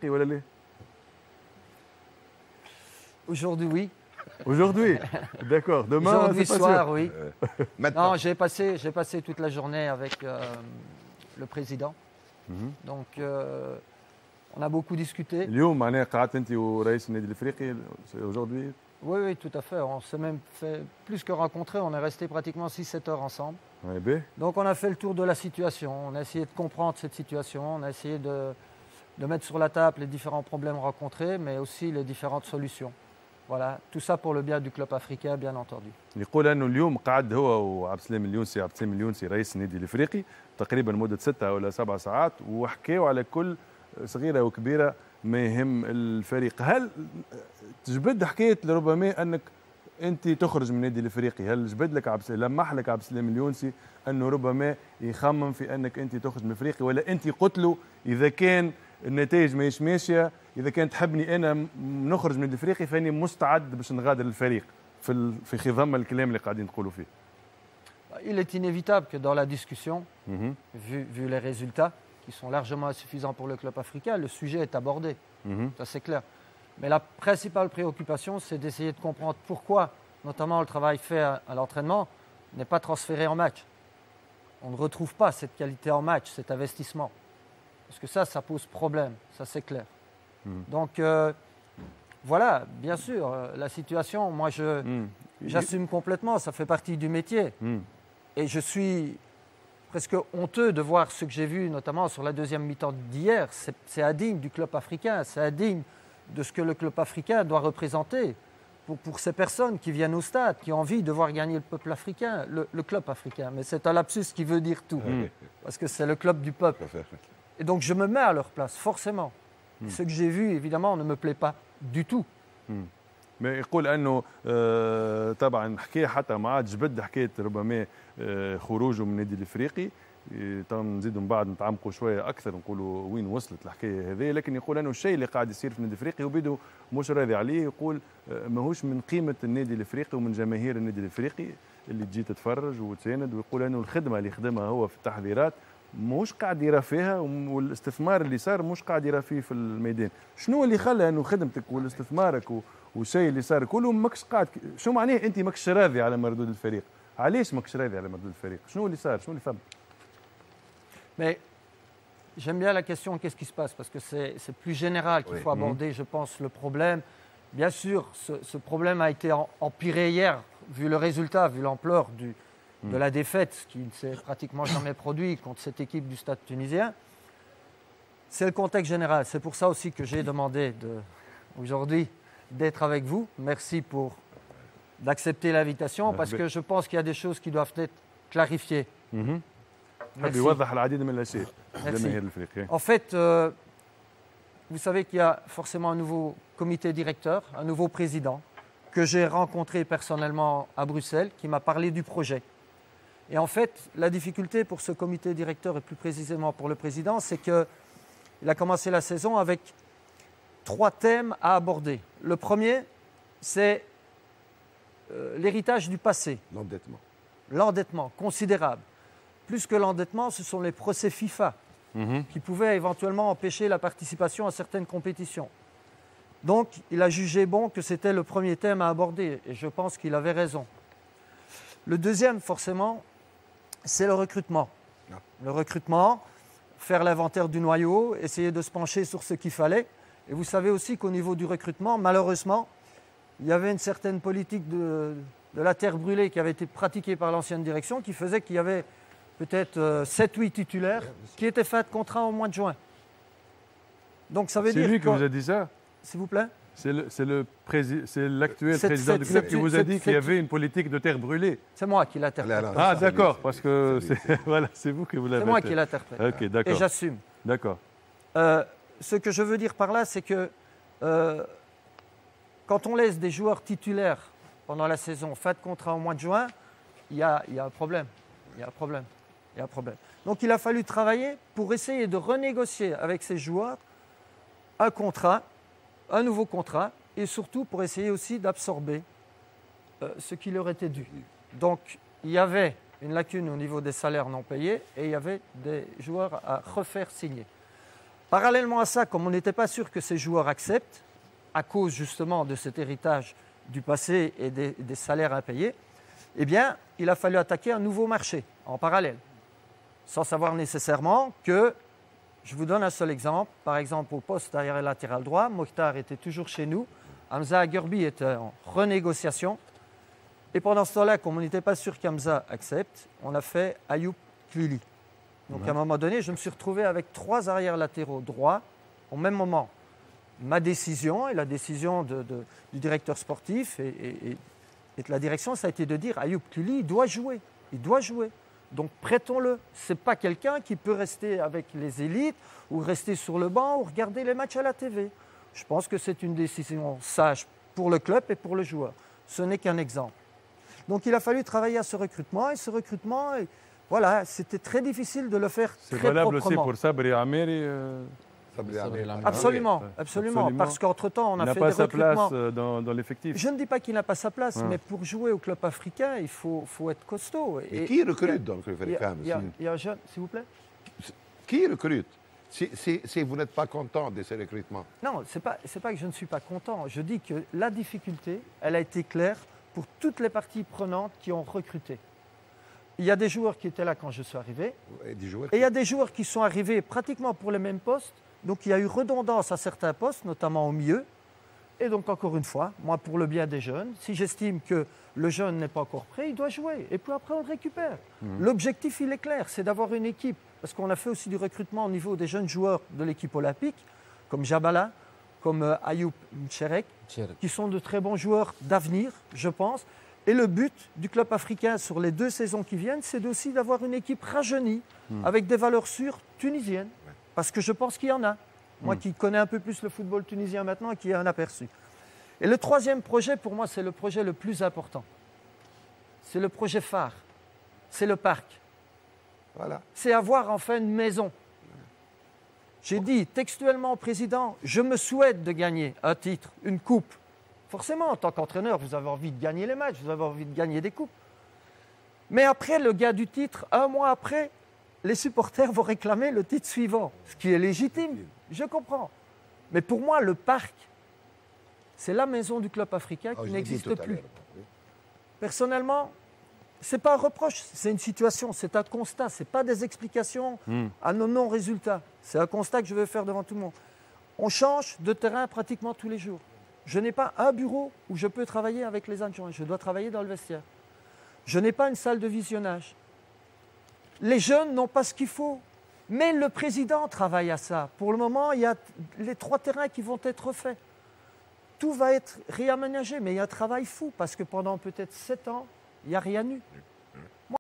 ولا ليه؟ Aujourd'hui, oui. Aujourd'hui? D'accord. Demain, Aujourd'hui c'est pas soir, sûr. oui. Maintenant. Non, j'ai passé toute la journée avec le président. Donc, on a beaucoup discuté. اليوم معناها قعدت انت ورئيس النادي الافريقي aujourd'hui. Oui, oui, tout à fait. On s'est même fait plus que rencontrer. On est resté pratiquement 6-7 heures ensemble. Ouais, ben, Donc, on a fait le tour de la situation. On a essayé de comprendre cette situation. On a essayé de mettre sur la table les différents problèmes rencontrés, mais aussi les différentes solutions. Voilà, tout ça pour le bien du club africain, bien entendu. يقول انه اليوم قعد هو وعبد السلام اليونسي، عبد السلام اليونسي رئيس النادي الافريقي تقريبا مده 6 ولا 7 ساعات، وحكاوا على كل صغيره وكبيره ما يهم الفريق. هل تجبد حكايه ربما انك انت تخرج من النادي الافريقي؟ هل جبد لك لمح لك عبد السلام اليونسي انه ربما يخمم في انك انت تخرج من الافريقي، ولا انت قلت له اذا كان النتائج ماهيش ماشيه، اذا كان تحبني انا نخرج من الافريقي فاني مستعد باش نغادر الفريق في خضم الكلام اللي قاعدين تقولوا فيه؟ Il est inévitable que dans la discussion, vu les résultats qui sont largement insuffisants pour le club africain, le sujet est abordé. Ça c'est clair. Mais la principale préoccupation, c'est d'essayer de comprendre pourquoi, notamment le travail fait à l'entraînement, n'est pas transféré en match. On ne retrouve pas cette qualité en match, cet investissement. Parce que ça pose problème, ça c'est clair. Donc voilà, bien sûr, la situation, moi j'assume complètement, ça fait partie du métier. Et je suis presque honteux de voir ce que j'ai vu, notamment sur la deuxième mi-temps d'hier. C'est indigne du club africain, c'est indigne de ce que le club africain doit représenter pour ces personnes qui viennent au stade, qui ont envie de voir gagner le peuple africain, le club africain. Mais c'est un lapsus qui veut dire tout, parce que c'est le club du peuple. Et donc je me mets à leur place, forcément. Ce que j'ai vu, évidemment, ne me plaît pas du tout. ما يقول انه طبعا حكايه حتى ما عادش جبد حكايه ربما خروجه من النادي الافريقي. نزيدوا من بعد نتعمقوا شويه اكثر نقولوا وين وصلت الحكايه هذه، لكن يقول انه الشيء اللي قاعد يصير في النادي الافريقي وبدو مش راضي عليه. يقول ماهوش من قيمه النادي الافريقي ومن جماهير النادي الافريقي اللي تجي تتفرج وتساند. ويقول انه الخدمه اللي خدمها هو في التحضيرات مش قاعد يرى فيها، والاستثمار اللي صار مش قاعد يرى فيه في الميدان. شنو اللي خلى انه خدمتك والاستثمارك والشيء اللي صار كله ماكش قاعد؟ شو معناه انت ماكش راضي على مردود الفريق؟ علاش ماكش راضي على مردود الفريق؟ شنو اللي صار؟ شنو اللي فهم؟ Mais j'aime bien la question qu'est-ce qui se passe, parce que c'est plus général qu'il faut aborder, je pense, le problème. Bien sûr, ce problème a été empiré hier, vu le résultat, vu l'ampleur de la défaite qui ne s'est pratiquement jamais produite contre cette équipe du Stade tunisien. C'est le contexte général. C'est pour ça aussi que j'ai demandé aujourd'hui d'être avec vous. Merci d'accepter l'invitation, parce que je pense qu'il y a des choses qui doivent être clarifiées. Merci. En fait, vous savez qu'il y a forcément un nouveau comité directeur, un nouveau président que j'ai rencontré personnellement à Bruxelles, qui m'a parlé du projet. Et en fait, la difficulté pour ce comité directeur, et plus précisément pour le président, c'est qu'il a commencé la saison avec 3 thèmes à aborder. Le premier, c'est l'héritage du passé. L'endettement. L'endettement considérable. Plus que l'endettement, ce sont les procès FIFA qui pouvaient éventuellement empêcher la participation à certaines compétitions. Donc, il a jugé bon que c'était le premier thème à aborder, et je pense qu'il avait raison. Le deuxième, forcément, c'est le recrutement. Le recrutement, faire l'inventaire du noyau, essayer de se pencher sur ce qu'il fallait. Et vous savez aussi qu'au niveau du recrutement, malheureusement, il y avait une certaine politique de la terre brûlée qui avait été pratiquée par l'ancienne direction, qui faisait qu'il y avait peut-être 7-8 titulaires qui étaient faits de contrat au mois de juin. Donc ça veut dire... C'est lui qui vous a dit ça? S'il vous plaît? C'est l'actuel président du club qui vous a dit qu'il y avait une politique de terre brûlée. C'est moi qui l'interprète. Ah d'accord, parce que voilà, c'est vous qui vous l'avez. C'est moi qui l'interprète. Ok, d'accord. Et j'assume. D'accord. Ce que je veux dire par là, c'est que quand on laisse des joueurs titulaires pendant la saison fin de contrat au mois de juin, il y a un problème. Il y a un problème. Il y a un problème. Donc il a fallu travailler pour essayer de renégocier avec ces joueurs un contrat, un nouveau contrat, et surtout pour essayer aussi d'absorber ce qui leur était dû. Donc il y avait une lacune au niveau des salaires non payés, et il y avait des joueurs à refaire signer. Parallèlement à ça, comme on n'était pas sûr que ces joueurs acceptent, à cause justement de cet héritage du passé et des salaires impayés, eh bien, il a fallu attaquer un nouveau marché en parallèle, sans savoir nécessairement que, je vous donne un seul exemple, par exemple au poste arrière et latéral droit, Mokhtar était toujours chez nous, Hamza Aguerbi était en renégociation, et pendant ce temps-là, comme on n'était pas sûr qu'Hamza accepte, on a fait Ayoub Klili. Donc à un moment donné, je me suis retrouvé avec 3 arrières latéraux droits au même moment. Ma décision et la décision du directeur sportif et de la direction, ça a été de dire Ayoub Klili, il doit jouer. Il doit jouer. Donc prêtons-le. Ce n'est pas quelqu'un qui peut rester avec les élites ou rester sur le banc ou regarder les matchs à la TV. Je pense que c'est une décision sage pour le club et pour le joueur. Ce n'est qu'un exemple. Donc il a fallu travailler à ce recrutement. Et ce recrutement, voilà, c'était très difficile de le faire très proprement. C'est valable aussi pour Sabri Ameri. Absolument, absolument. Parce qu'entre-temps, on a fait des recrutements. Il n'a pas sa place dans l'effectif. Je ne dis pas qu'il n'a pas sa place, mais pour jouer au club africain, il faut être costaud. Et qui recrute dans le club africain? Il y a un jeune, s'il vous plaît. Qui recrute si vous n'êtes pas content de ces recrutements? Non, ce n'est pas que je ne suis pas content. Je dis que la difficulté, elle a été claire pour toutes les parties prenantes qui ont recruté. Il y a des joueurs qui étaient là quand je suis arrivé. Et il y a des joueurs qui sont arrivés pratiquement pour les mêmes postes. Donc il y a eu redondance à certains postes, notamment au milieu. Et donc encore une fois, moi pour le bien des jeunes, si j'estime que le jeune n'est pas encore prêt, il doit jouer. Et puis après on le récupère. L'objectif il est clair, c'est d'avoir une équipe. Parce qu'on a fait aussi du recrutement au niveau des jeunes joueurs de l'équipe olympique, comme Jabala, comme Ayoub Mcherek, qui sont de très bons joueurs d'avenir, je pense. Et le but du club africain sur les 2 saisons qui viennent, c'est aussi d'avoir une équipe rajeunie, avec des valeurs sûres tunisiennes. Parce que je pense qu'il y en a. Moi qui connais un peu plus le football tunisien maintenant et qui ai un aperçu. Et le 3e projet, pour moi, c'est le projet le plus important. C'est le projet phare. C'est le parc. Voilà. C'est avoir enfin une maison. J'ai dit textuellement au président, je me souhaite de gagner un titre, une coupe. Forcément, en tant qu'entraîneur, vous avez envie de gagner les matchs, vous avez envie de gagner des coupes. Mais après le gain du titre, un mois après, les supporters vont réclamer le titre suivant, ce qui est légitime, je comprends. Mais pour moi, le parc, c'est la maison du club africain qui n'existe plus. Personnellement, ce n'est pas un reproche, c'est une situation, c'est un constat, ce n'est pas des explications à nos non-résultats. C'est un constat que je veux faire devant tout le monde. On change de terrain pratiquement tous les jours. Je n'ai pas un bureau où je peux travailler avec les adjoints, je dois travailler dans le vestiaire. Je n'ai pas une salle de visionnage. Les jeunes n'ont pas ce qu'il faut. Mais le président travaille à ça. Pour le moment, il y a les 3 terrains qui vont être faits. Tout va être réaménagé, mais il y a un travail fou parce que pendant peut-être 7 ans, il n'y a rien eu. Moi...